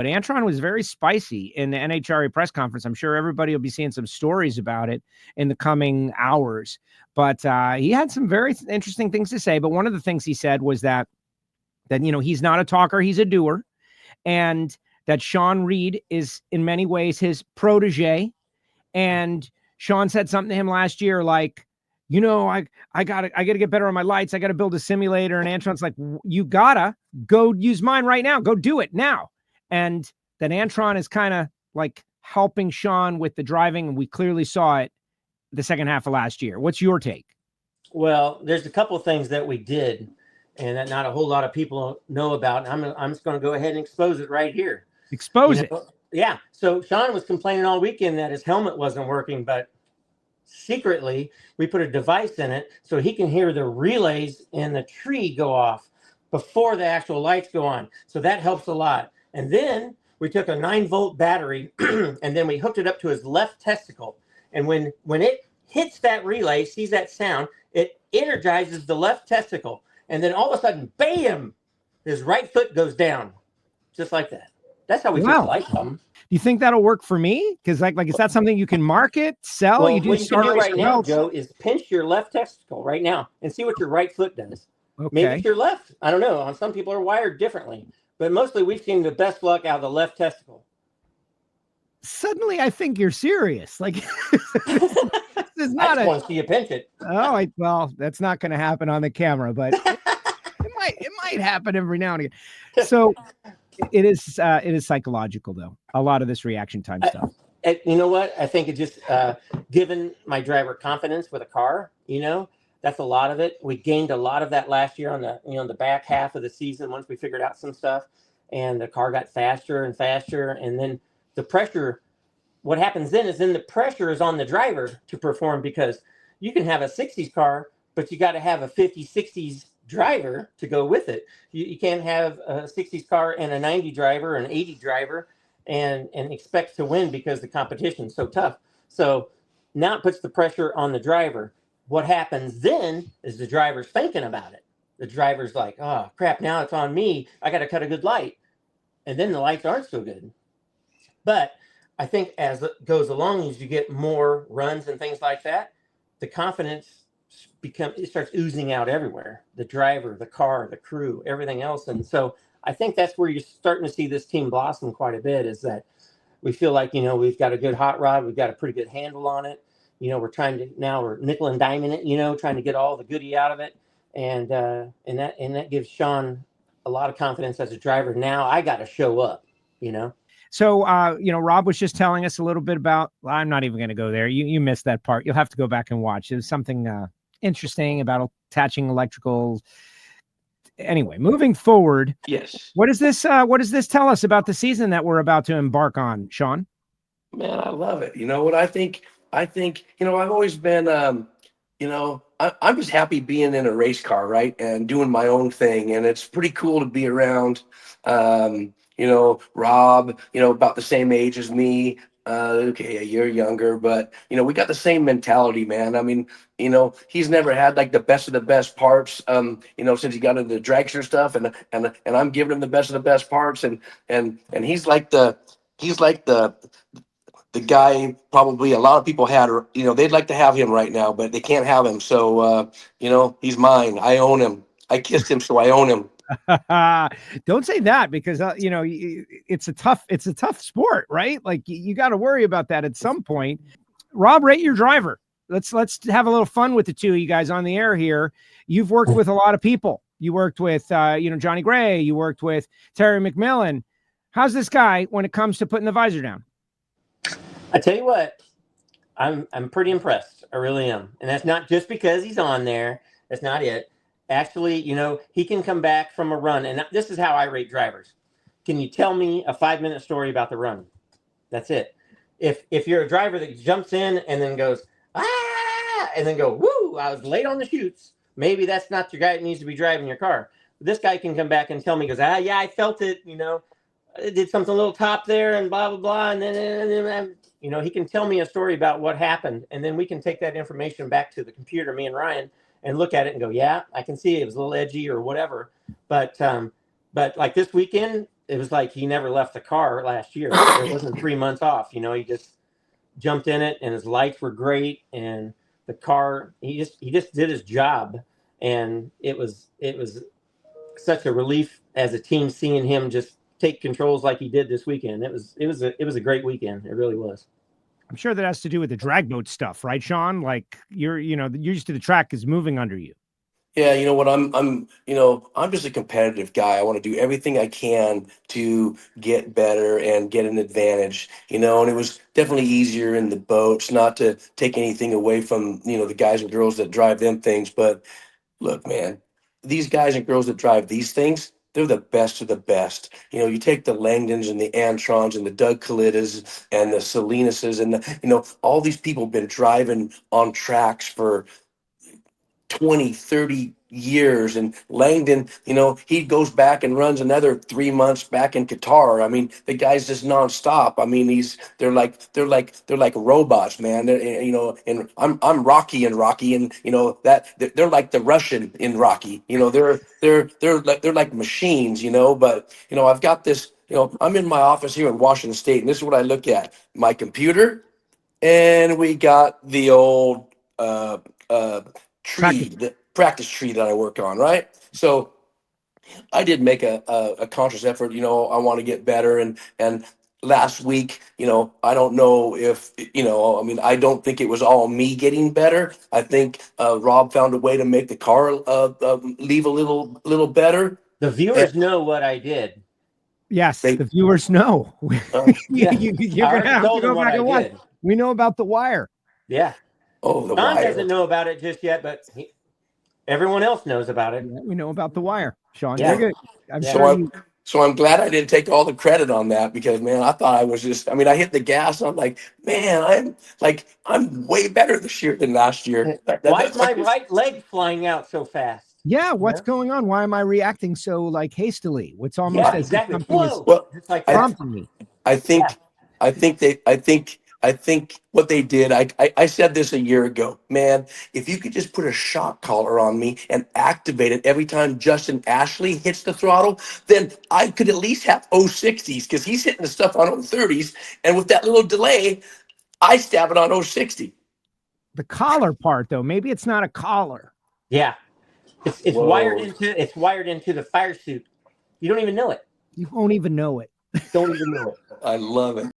But Antron was very spicy in the NHRA press conference. I'm sure everybody will be seeing some stories about it in the coming hours. But he had some very interesting things to say. But one of the things he said was that he's not a talker, he's a doer. And that Shawn Reed is in many ways his protege. And Shawn said something to him last year like, I gotta get better on my lights. I gotta build a simulator. And Antron's like, you gotta go use mine right now. Go do it now. And that Antron is kind of like helping Shawn with the driving. And we clearly saw it the second half of last year. What's your take? Well, there's a couple of things that we did and that not a whole lot of people know about. I'm just going to go ahead and expose it right here. Expose it. Yeah. So Shawn was complaining all weekend that his helmet wasn't working, but secretly we put a device in it so he can hear the relays in the tree go off before the actual lights go on. So that helps a lot. And then we took a 9-volt battery and then we hooked it up to his left testicle. And when it hits that relay, sees that sound, it energizes the left testicle. And then all of a sudden, bam, his right foot goes down. Just like that. That's how we took the light from. Do you think that'll work for me? Because like is that something you can market, sell? Well, you do what you can do right now, else? Joe, is pinch your left testicle right now and see what your right foot does. Okay. Maybe it's your left. I don't know. Some people are wired differently. But mostly we've seen the best luck out of the left testicle. Suddenly I think you're serious. Like this is not I just want to see you pinch it. Well, that's not going to happen on the camera, but it might happen every now and again. So it is psychological though. A lot of this reaction time stuff. You know what? I think it just given my driver confidence with a car, that's a lot of it. We gained a lot of that last year on the back half of the season once we figured out some stuff, and the car got faster and faster. And then the pressure, what happens then is the pressure is on the driver to perform, because you can have a 60s car, but you got to have a 50, 60s driver to go with it. You can't have a 60s car and a 90 driver, an 80 driver, and expect to win because the competition is so tough. So now it puts the pressure on the driver. What happens then is the driver's thinking about it. The driver's like, oh, crap, now it's on me. I got to cut a good light. And then the lights aren't so good. But I think as it goes along, as you get more runs and things like that, the confidence starts oozing out everywhere. The driver, the car, the crew, everything else. And so I think that's where you're starting to see this team blossom quite a bit, is that we feel like, we've got a good hot rod. We've got a pretty good handle on it. We're nickel and diming it, trying to get all the goodie out of it. And that gives Shawn a lot of confidence as a driver. Now I got to show up, So, Rob was just telling us a little bit about, I'm not even going to go there. You missed that part. You'll have to go back and watch. There's something interesting about attaching electricals. Anyway, moving forward. Yes. What does this tell us about the season that we're about to embark on, Shawn? Man, I love it. You know what I think, I've always been, I'm just happy being in a race car, right? And doing my own thing. And it's pretty cool to be around, Rob, about the same age as me. Okay, a year younger, but, we got the same mentality, man. I mean, he's never had like the best of the best parts, since he got into the dragster stuff, and I'm giving him the best of the best parts. And he's like the guy probably a lot of people had, they'd like to have him right now, but they can't have him. So, he's mine. I own him. I kissed him, so I own him. Don't say that, because, it's a tough sport, right? Like you got to worry about that at some point. Rob, rate your driver. Let's have a little fun with the two of you guys on the air here. You've worked with a lot of people. You worked with, Johnny Gray. You worked with Terry McMillan. How's this guy when it comes to putting the visor down? I tell you what, I'm pretty impressed. I really am. And that's not just because he's on there. That's not it. Actually, he can come back from a run. And this is how I rate drivers. Can you tell me a 5-minute story about the run? That's it. If you're a driver that jumps in and then goes, and then go, woo, I was late on the chutes, maybe that's not your guy that needs to be driving your car. This guy can come back and tell me, goes, yeah, I felt it, I did something a little top there and blah, blah, blah. And then he can tell me a story about what happened. And then we can take that information back to the computer, me and Ryan, and look at it and go, yeah, I can see it was a little edgy or whatever. But like this weekend, it was like he never left the car last year. There wasn't 3 months off. You know, he just jumped in it, and his lights were great, and the car, he just did his job, and it was such a relief as a team seeing him just take controls like he did this weekend. It was a great weekend. It really was. I'm sure that has to do with the drag boat stuff, right, Shawn? Like you're used to the track is moving under you. Yeah, you know what? I'm just a competitive guy. I want to do everything I can to get better and get an advantage, and it was definitely easier in the boats, not to take anything away from, the guys and girls that drive them things. But look, man, these guys and girls that drive these things, they're the best of the best. You take the Langdons and the Antrons and the Doug Kalitas and the Salinas and all these people have been driving on tracks for 20, 30 years. And Langdon, he goes back and runs another 3 months back in Qatar. I mean, the guy's just nonstop. I mean, they're like robots, man. And I'm Rocky in Rocky, and that they're like the Russian in Rocky. They're like machines, but I've got this, I'm in my office here in Washington State, and this is what I look at: my computer, and we got the old the practice tree that I work on, right? So I did make a conscious effort. I want to get better, and last week, I don't know if I mean, I don't think it was all me getting better. I think Rob found a way to make the car leave a little better. The viewers know what I did. Yes, the viewers know. Yeah. You're gonna have to go back and watch. We know about the wire. Yeah. Oh, the Don wire. doesn't know about it just yet, but everyone else knows about it. Yeah, we know about the wire, Shawn. Yeah. You're good. So I'm glad I didn't take all the credit on that, because, man, I thought I was I hit the gas. And I'm like, man, I'm way better this year than last year. Why is my right leg flying out so fast? Yeah, what's going on? Why am I reacting so hastily? What's almost as exactly. if something is It's like prompting me. I think what they did, I said this a year ago, man, if you could just put a shock collar on me and activate it every time Justin Ashley hits the throttle, then I could at least have 060s, because he's hitting the stuff on 030s. And with that little delay, I stab it on 060. The collar part, though, maybe it's not a collar. Yeah. It's wired into the fire suit. You don't even know it. You won't even know it. Don't even know it. I love it.